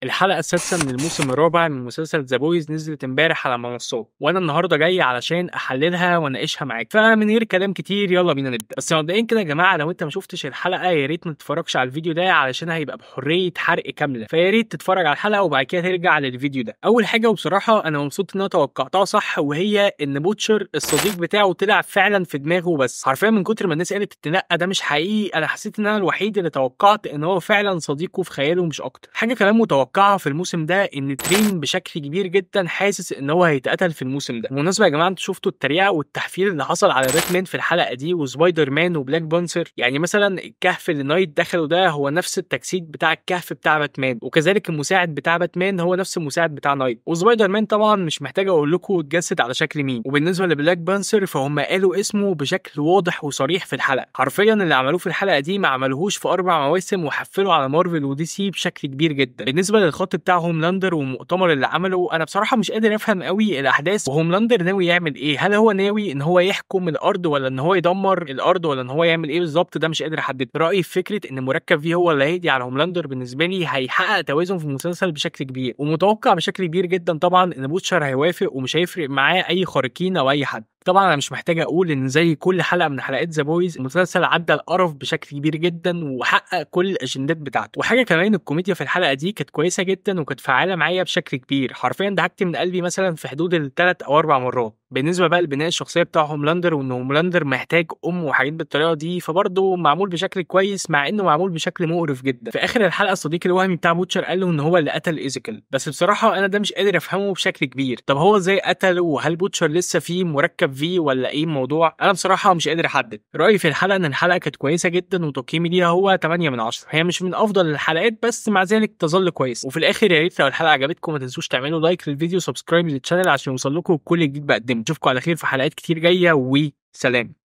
الحلقة السادسة من الموسم الرابع من مسلسل ذا بويز نزلت امبارح على منصات، وانا النهارده جاي علشان احللها واناقشها معاك. فمن غير كلام كتير يلا بينا نبدا. بس مبدئيا كده يا جماعه، لو انت ما شفتش الحلقه يا ريت ما تتفرجش على الفيديو ده علشان هيبقى بحريه حرق كامله، فيا ريت تتفرج على الحلقه وبعد كده ترجع للفيديو ده. اول حاجه وبصراحه انا مبسوط ان انا توقعتها صح، وهي ان بوتشر الصديق بتاعه طلع فعلا في دماغه، بس حرفيا من كتر ما الناس قالت ان لا ده مش حقيقي، انا حسيت ان انا الوحيد اللي توقعت ان هو فعلا صديقه في خياله مش اكتر. حاجه كمان متوقعه في الموسم ده ان ترين بشكل كبير جدا حاسس ان هو هيتقتل في الموسم ده. بالمناسبه يا جماعه، انتوا شفتوا التريقه والتحفيل اللي حصل على باتمان في الحلقه دي وسبايدر مان وبلاك بانثر؟ يعني مثلا الكهف اللي نايت دخله ده هو نفس التجسيد بتاع الكهف بتاع باتمان، وكذلك المساعد بتاع باتمان هو نفس المساعد بتاع نايت، وسبايدر مان طبعا مش محتاج اقول لكم اتجسد على شكل مين. وبالنسبه لبلاك بانثر فهم قالوا اسمه بشكل واضح وصريح في الحلقه، حرفيا اللي عملوه في الحلقه دي ما عملوهوش في 4 مواسم، وحفلوا على مارفل ودي سي بشكل كبير جدا. بالنسبه للخط بتاع هوملاندر والمؤتمر اللي عمله، انا بصراحه مش قادر افهم قوي الاحداث وهوملاندر ناوي يعمل ايه. هل هو ناوي ان هو يحكم الارض، ولا ان هو يدمر الارض، ولا ان هو يعمل ايه بالظبط؟ ده مش قادر احدد. رايي في فكره ان مركب فيه هو اللي هيدي على هوملاندر بالنسبه لي هيحقق توازن في المسلسل بشكل كبير، ومتوقع بشكل كبير جدا طبعا ان بوتشر هيوافق ومش هيفرق معاه اي خارقين او اي حد. طبعا انا مش محتاج اقول ان زي كل حلقه من حلقات ذا بويز المسلسل عدى القرف بشكل كبير جدا وحقق كل الاجندات بتاعته. وحاجه كمان، الكوميديا في الحلقه دي كانت كويسه جدا وكانت فعاله معايا بشكل كبير، حرفيا ضحكت من قلبي مثلا في حدود ال3 أو 4 مرات. بالنسبه بقى لبناء الشخصيه بتاع هوملاندر وان هوملاندر محتاج وحاجات بالطريقه دي، فبرضه معمول بشكل كويس مع انه معمول بشكل مقرف جدا. في اخر الحلقه الصديق الوهمي بتاع بوتشر قال له ان هو اللي قتل ايزيكل، بس بصراحه انا ده مش قادر افهمه بشكل كبير. طب هو ازاي قتله؟ وهل بوتشر لسه فيه مركب فيه ولا ايه الموضوع؟ انا بصراحه مش قادر احدد. رايي في الحلقه ان الحلقه كانت كويسه جدا وتقييمي ليها هو 8 من 10. هي مش من افضل الحلقات بس مع ذلك تظل كويس. وفي الاخر يا ريت لو الحلقه عجبتكم ما تنسوش تعملوا لايك للفيديو وسبسكرايب للشانل عشان يوصل لكم كل جديد بقدمه. اشوفكم على خير في حلقات كتير جايه، وسلام.